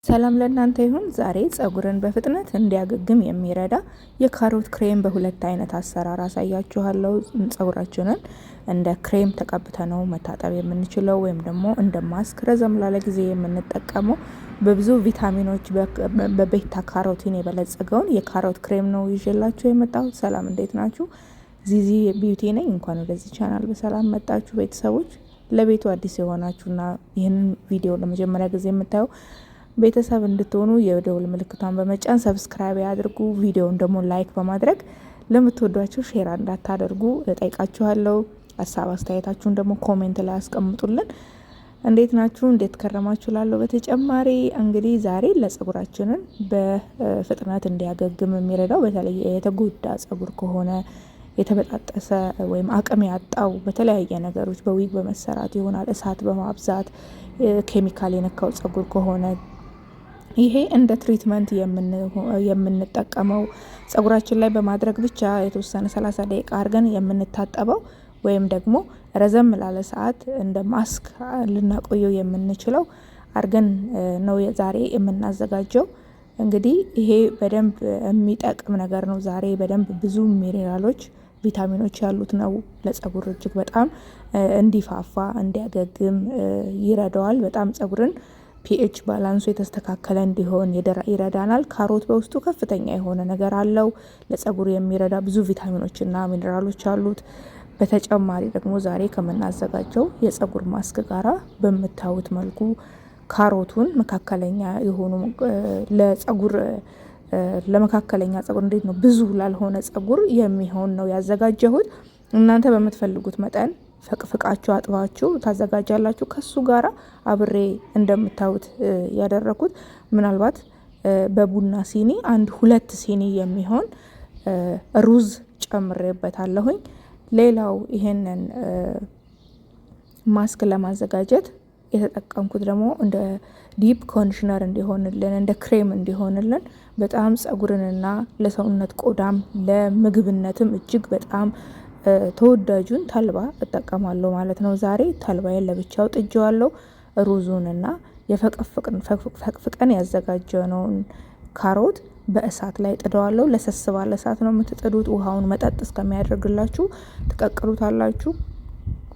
ሰላም ለእናንተ ይሁን። ዛሬ ፀጉርን በፍጥነት እንዲያገግም የሚረዳ የካሮት ክሬም በሁለት አይነት አሰራር አሳያችኋለሁ። ፀጉራችንን እንደ ክሬም ተቀብተነው መታጠብ የምንችለው ወይም ደግሞ እንደ ማስክ ረዘም ላለ ጊዜ የምንጠቀመው በብዙ ቪታሚኖች በቤታ ካሮቲን የበለጸገውን የካሮት ክሬም ነው ይዤላችሁ የመጣሁት። ሰላም እንዴት ናችሁ? ዚዚ ቢዩቲ ነኝ። እንኳን ወደዚህ ቻናል በሰላም መጣችሁ ቤተሰቦች። ለቤቱ አዲስ የሆናችሁና ይህንን ቪዲዮ ለመጀመሪያ ጊዜ የምታዩ ቤተሰብ እንድትሆኑ የደውል ምልክቷን በመጫን ሰብስክራይብ ያድርጉ። ቪዲዮውን ደግሞ ላይክ በማድረግ ለምትወዷቸው ሼር እንዳታደርጉ እጠይቃችኋለሁ። ሀሳብ አስተያየታችሁን ደግሞ ኮሜንት ላይ አስቀምጡልን። እንዴት ናችሁ? እንዴት ከረማችሁ? ላለሁ በተጨማሪ እንግዲህ ዛሬ ለፀጉራችንን በፍጥነት እንዲያገግም የሚረዳው በተለይ የተጎዳ ፀጉር ከሆነ የተበጣጠሰ ወይም አቅም ያጣው በተለያየ ነገሮች በዊግ በመሰራት ይሆናል፣ እሳት በማብዛት ኬሚካል የነካው ፀጉር ከሆነ ይሄ እንደ ትሪትመንት የምንጠቀመው ፀጉራችን ላይ በማድረግ ብቻ የተወሰነ 30 ደቂቃ አድርገን የምንታጠበው ወይም ደግሞ ረዘም ላለ ሰዓት እንደ ማስክ ልናቆየው የምንችለው አድርገን ነው ዛሬ የምናዘጋጀው። እንግዲህ ይሄ በደንብ የሚጠቅም ነገር ነው። ዛሬ በደንብ ብዙ ሚኔራሎች፣ ቪታሚኖች ያሉት ነው። ለፀጉር እጅግ በጣም እንዲፋፋ እንዲያገግም ይረዳዋል። በጣም ፀጉርን ፒኤች ባላንሱ የተስተካከለ እንዲሆን ይረዳናል። ካሮት በውስጡ ከፍተኛ የሆነ ነገር አለው። ለፀጉር የሚረዳ ብዙ ቪታሚኖችና ሚኔራሎች አሉት። በተጨማሪ ደግሞ ዛሬ ከምናዘጋጀው የፀጉር ማስክ ጋራ በምታዩት መልኩ ካሮቱን መካከለኛ የሆኑ ለፀጉር ለመካከለኛ ፀጉር እንዴት ነው ብዙ ላልሆነ ፀጉር የሚሆን ነው ያዘጋጀሁት። እናንተ በምትፈልጉት መጠን ፈቅፍቃችሁ አጥባችሁ ታዘጋጃላችሁ። ከሱ ጋራ አብሬ እንደምታዩት ያደረኩት ምናልባት በቡና ሲኒ 1-2 ሲኒ የሚሆን ሩዝ ጨምሬበታለሁኝ። ሌላው ይሄንን ማስክ ለማዘጋጀት የተጠቀምኩት ደግሞ እንደ ዲፕ ኮንዲሽነር እንዲሆንልን እንደ ክሬም እንዲሆንልን በጣም ፀጉርንና ለሰውነት ቆዳም ለምግብነትም እጅግ በጣም ተወዳጁን ተልባ እጠቀማለሁ ማለት ነው። ዛሬ ተልባዬን ለብቻው ጥጄዋለሁ። ሩዙንና ፈቅፍቀን ያዘጋጀነውን ካሮት በእሳት ላይ ጥደዋለሁ። ለሰስ ባለ እሳት ነው የምትጥዱት። ውሃውን መጠጥ እስከሚያደርግላችሁ ትቀቅሉታላችሁ።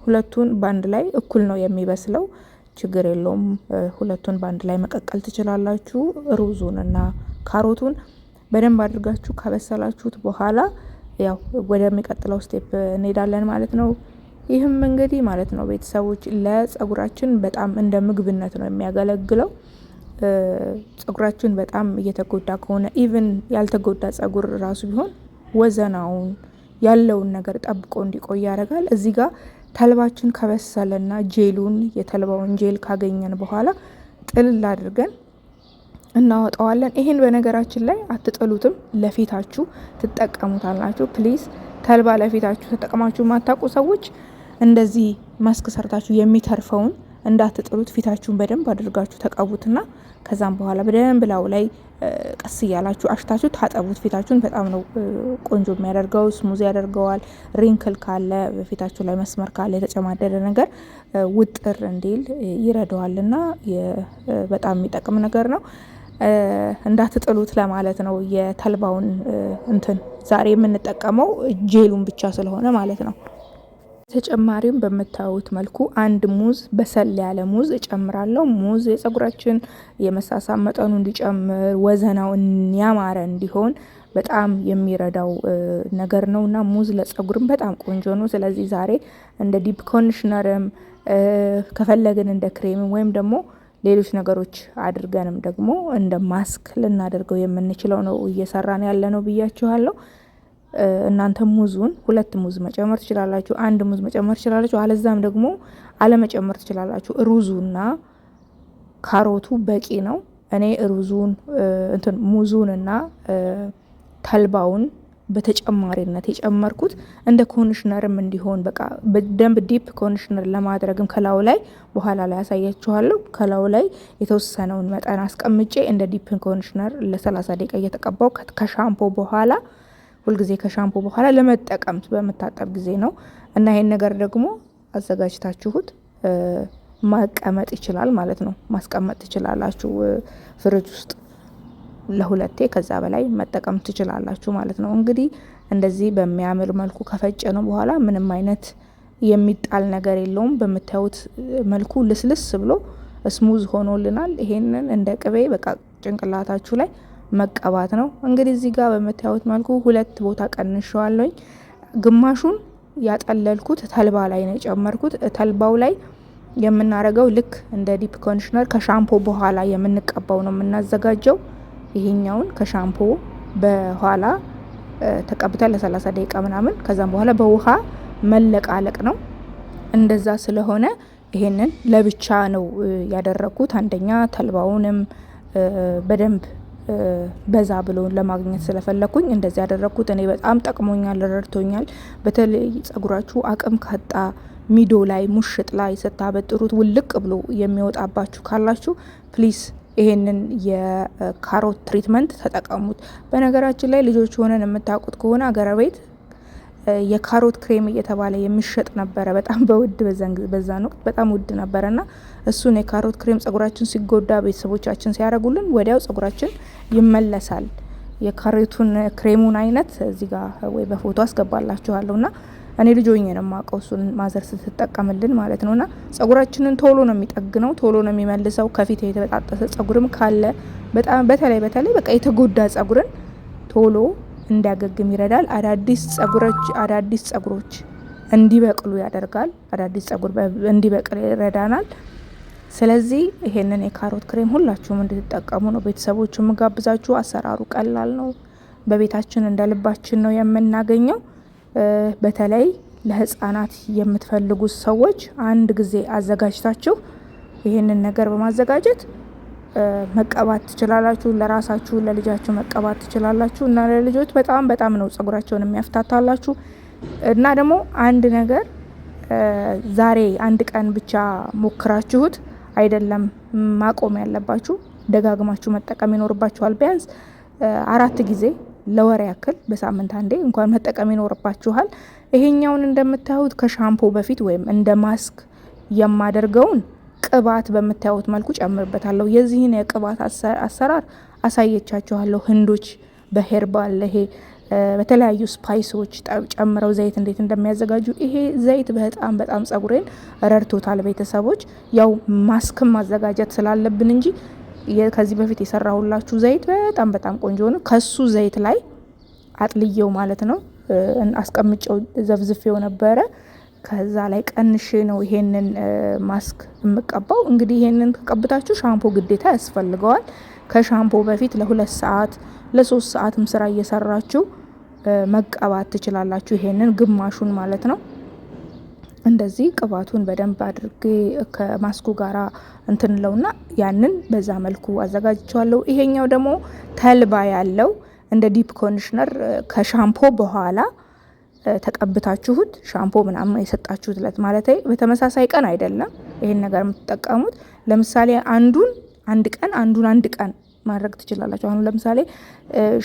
ሁለቱን ባንድ ላይ እኩል ነው የሚበስለው፣ ችግር የለውም። ሁለቱን ባንድ ላይ መቀቀል ትችላላችሁ። ሩዙንና ካሮቱን በደንብ አድርጋችሁ ካበሰላችሁት በኋላ ያው ወደሚቀጥለው ስቴፕ እንሄዳለን ማለት ነው። ይህም እንግዲህ ማለት ነው ቤተሰቦች ለፀጉራችን በጣም እንደ ምግብነት ነው የሚያገለግለው። ፀጉራችን በጣም እየተጎዳ ከሆነ ኢቭን ያልተጎዳ ፀጉር ራሱ ቢሆን ወዘናውን ያለውን ነገር ጠብቆ እንዲቆይ ያደርጋል። እዚህ ጋር ተልባችን ከበሰለና ጄሉን የተልባውን ጄል ካገኘን በኋላ ጥልል አድርገን እናወጣዋለን። ይሄን በነገራችን ላይ አትጥሉትም፣ ለፊታችሁ ትጠቀሙታላችሁ። ፕሊዝ ተልባ ለፊታችሁ ተጠቅማችሁ ማታውቁ ሰዎች እንደዚህ ማስክ ሰርታችሁ የሚተርፈውን እንዳትጥሉት። ፊታችሁን በደንብ አድርጋችሁ ተቀቡትና ከዛም በኋላ በደንብ ላው ላይ ቀስ እያላችሁ አሽታችሁ ታጠቡት። ፊታችሁን በጣም ነው ቆንጆ የሚያደርገው፣ ስሙዝ ያደርገዋል። ሪንክል ካለ በፊታችሁ ላይ መስመር ካለ የተጨማደደ ነገር ውጥር እንዲል ይረዳዋልና በጣም የሚጠቅም ነገር ነው። እንዳትጥሉት ለማለት ነው። የተልባውን እንትን ዛሬ የምንጠቀመው ጄሉን ብቻ ስለሆነ ማለት ነው። ተጨማሪም በምታዩት መልኩ 1 ሙዝ በሰል ያለ ሙዝ እጨምራለሁ። ሙዝ የፀጉራችን የመሳሳብ መጠኑ እንዲጨምር ወዘናው ያማረ እንዲሆን በጣም የሚረዳው ነገር ነውና ሙዝ ለፀጉርም በጣም ቆንጆ ነው። ስለዚህ ዛሬ እንደ ዲፕ ኮንዲሽነርም ከፈለግን እንደ ክሬምም ወይም ደግሞ ሌሎች ነገሮች አድርገንም ደግሞ እንደ ማስክ ልናደርገው የምንችለው ነው እየሰራን ያለ ነው ብያችኋለሁ። እናንተ ሙዙን 2 ሙዝ መጨመር ትችላላችሁ፣ 1 ሙዝ መጨመር ትችላላችሁ፣ አለዛም ደግሞ አለመጨመር ትችላላችሁ። ሩዙና ካሮቱ በቂ ነው። እኔ ሩዙን ሙዙንና ተልባውን በተጨማሪነት የጨመርኩት እንደ ኮንዲሽነርም እንዲሆን በቃ በደንብ ዲፕ ኮንዲሽነር ለማድረግም ከላው ላይ በኋላ ላይ ያሳያችኋለሁ። ከላው ላይ የተወሰነውን መጠን አስቀምጬ እንደ ዲፕ ኮንዲሽነር ለ30 ደቂቃ እየተቀባው ከሻምፖ በኋላ ሁልጊዜ ከሻምፖ በኋላ ለመጠቀም በመታጠብ ጊዜ ነው። እና ይሄን ነገር ደግሞ አዘጋጅታችሁት መቀመጥ ይችላል ማለት ነው። ማስቀመጥ ትችላላችሁ ፍሪጅ ውስጥ ለሁለቴ ከዛ በላይ መጠቀም ትችላላችሁ ማለት ነው። እንግዲህ እንደዚህ በሚያምር መልኩ ከፈጨነው በኋላ ምንም አይነት የሚጣል ነገር የለውም። በምታዩት መልኩ ልስልስ ብሎ ስሙዝ ሆኖልናል። ይሄንን እንደ ቅቤ በቃ ጭንቅላታችሁ ላይ መቀባት ነው። እንግዲህ እዚህ ጋር በምታዩት መልኩ 2 ቦታ ቀንሸዋለሁኝ። ግማሹን ያጠለልኩት ተልባ ላይ ነው የጨመርኩት። ተልባው ላይ የምናረገው ልክ እንደ ዲፕ ኮንዲሽነር ከሻምፖ በኋላ የምንቀባው ነው የምናዘጋጀው። ይሄኛውን ከሻምፖ በኋላ ተቀብተን ለ30 ደቂቃ ምናምን ከዛም በኋላ በውሃ መለቃለቅ ነው። እንደዛ ስለሆነ ይሄንን ለብቻ ነው ያደረኩት። አንደኛ ተልባውንም በደንብ በዛ ብሎ ለማግኘት ስለፈለኩኝ እንደዚህ ያደረኩት። እኔ በጣም ጠቅሞኛል፣ ረድቶኛል። በተለይ ጸጉራችሁ አቅም ካጣ ሚዶ ላይ ሙሽጥ ላይ ስታበጥሩት ውልቅ ብሎ የሚወጣባችሁ ካላችሁ ፕሊስ ይሄንን የካሮት ትሪትመንት ተጠቀሙት። በነገራችን ላይ ልጆች ሆነን የምታውቁት ከሆነ አገር ቤት የካሮት ክሬም እየተባለ የሚሸጥ ነበረ። በጣም በውድ በዛን ወቅት በጣም ውድ ነበረና እሱን የካሮት ክሬም ጸጉራችን ሲጎዳ ቤተሰቦቻችን ሲያደርጉልን ወዲያው ጸጉራችን ይመለሳል። የካሮቱን ክሬሙን አይነት እዚህ ጋር ወይ በፎቶ አስገባላችኋለሁና እኔ ልጆኝ ነው የማውቀው እሱን ማዘር ስትጠቀምልን ማለት ነውና ጸጉራችንን ቶሎ ነው የሚጠግነው፣ ቶሎ ነው የሚመልሰው። ከፊት የተበጣጠሰ ጸጉርም ካለ በጣም በተለይ በቃ የተጎዳ ጸጉርን ቶሎ እንዲያገግም ይረዳል። አዳዲስ ጸጉሮች እንዲበቅሉ ያደርጋል። አዳዲስ ጸጉር እንዲበቅል ይረዳናል። ስለዚህ ይሄንን የካሮት ክሬም ሁላችሁም እንድትጠቀሙ ነው ቤተሰቦቹ የምጋብዛችሁ። አሰራሩ ቀላል ነው። በቤታችን እንደ ልባችን ነው የምናገኘው። በተለይ ለህፃናት የምትፈልጉት ሰዎች አንድ ጊዜ አዘጋጅታችሁ ይሄንን ነገር በማዘጋጀት መቀባት ትችላላችሁ። ለራሳችሁ ለልጃችሁ መቀባት ትችላላችሁ እና ለልጆች በጣም ነው ጸጉራቸውን የሚያፍታታላችሁ። እና ደግሞ አንድ ነገር ዛሬ አንድ ቀን ብቻ ሞክራችሁት አይደለም ማቆም ያለባችሁ፣ ደጋግማችሁ መጠቀም ይኖርባችኋል። ቢያንስ 4 ጊዜ ለወር ያክል በሳምንት አንዴ እንኳን መጠቀም ይኖርባችኋል። ይሄኛውን እንደምታዩት ከሻምፖ በፊት ወይም እንደ ማስክ የማደርገውን ቅባት በምታዩት መልኩ ጨምርበታለሁ። የዚህን የቅባት አሰራር አሳየቻችኋለሁ። ህንዶች በሄርባል ይሄ በተለያዩ ስፓይሶች ጨምረው ዘይት እንዴት እንደሚያዘጋጁ። ይሄ ዘይት በጣም ጸጉሬን ረድቶታል ቤተሰቦች። ያው ማስክም ማዘጋጀት ስላለብን እንጂ ከዚህ በፊት የሰራሁላችሁ ዘይት በጣም ቆንጆ ነው። ከሱ ዘይት ላይ አጥልየው ማለት ነው አስቀምጨው ዘፍዝፌው ነበረ። ከዛ ላይ ቀንሼ ነው ይሄንን ማስክ የምቀባው። እንግዲህ ይሄንን ተቀብታችሁ ሻምፖ ግዴታ ያስፈልገዋል። ከሻምፖ በፊት ለ2 ሰዓት ለ3 ሰዓትም ስራ እየሰራችሁ መቀባት ትችላላችሁ። ይሄንን ግማሹን ማለት ነው። እንደዚህ ቅባቱን በደንብ አድርጌ ከማስኩ ጋራ እንትንለውና ያንን በዛ መልኩ አዘጋጅቻለሁ። ይሄኛው ደግሞ ተልባ ያለው እንደ ዲፕ ኮንዲሽነር ከሻምፖ በኋላ ተቀብታችሁት ሻምፖ ምናምን የሰጣችሁት ለት ማለት በተመሳሳይ ቀን አይደለም ይሄን ነገር የምትጠቀሙት። ለምሳሌ አንዱን አንድ ቀን ማድረግ ትችላላችሁ። አሁን ለምሳሌ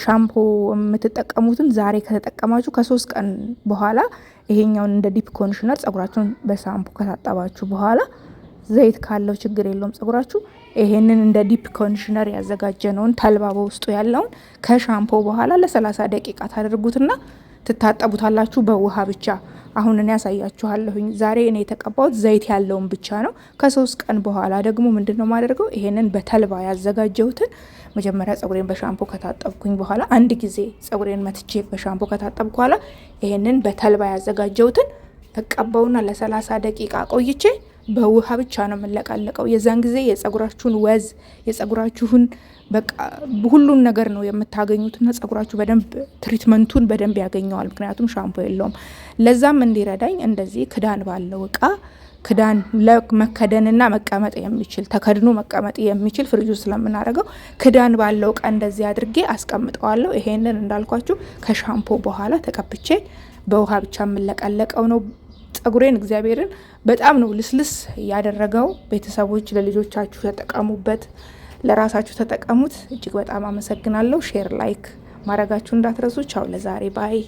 ሻምፖ የምትጠቀሙትን ዛሬ ከተጠቀማችሁ ከ3 ቀን በኋላ ይሄኛውን እንደ ዲፕ ኮንዲሽነር ጸጉራችሁን በሻምፖ ከታጠባችሁ በኋላ ዘይት ካለው ችግር የለውም ጸጉራችሁ። ይሄንን እንደ ዲፕ ኮንዲሽነር ያዘጋጀነውን ተልባ በውስጡ ያለውን ከሻምፖ በኋላ ለ30 ደቂቃ ታደርጉትና ትታጠቡታላችሁ በውሃ ብቻ። አሁን እኔ ያሳያችኋለሁኝ። ዛሬ እኔ የተቀባሁት ዘይት ያለውን ብቻ ነው። ከ3 ቀን በኋላ ደግሞ ምንድነው ማደርገው? ይሄንን በተልባ ያዘጋጀሁትን መጀመሪያ ጸጉሬን በሻምፖ ከታጠብኩኝ በኋላ አንድ ጊዜ ጸጉሬን መትቼ በሻምፖ ከታጠብኩ በኋላ ይሄንን በተልባ ያዘጋጀሁትን እቀባውና ለ30 ደቂቃ ቆይቼ በውሃ ብቻ ነው የምለቃለቀው። የዛን ጊዜ የጸጉራችሁን ወዝ የጸጉራችሁን በቃ ሁሉን ነገር ነው የምታገኙትና ጸጉራችሁ በደንብ ትሪትመንቱን በደንብ ያገኘዋል። ምክንያቱም ሻምፖ የለውም። ለዛም እንዲረዳኝ እንደዚህ ክዳን ባለው እቃ ክዳን ለመከደንና መቀመጥ የሚችል ተከድኖ መቀመጥ የሚችል ፍሪጅ ውስጥ ስለምናደርገው ክዳን ባለው እቃ እንደዚህ አድርጌ አስቀምጠዋለሁ። ይሄንን እንዳልኳችሁ ከሻምፖ በኋላ ተቀብቼ በውሃ ብቻ የምለቀለቀው ነው። ጸጉሬን እግዚአብሔርን በጣም ነው ልስልስ ያደረገው። ቤተሰቦች ለልጆቻችሁ ተጠቀሙበት፣ ለራሳችሁ ተጠቀሙት። እጅግ በጣም አመሰግናለሁ። ሼር ላይክ ማድረጋችሁ እንዳትረሱ። ቻው፣ ለዛሬ ባይ።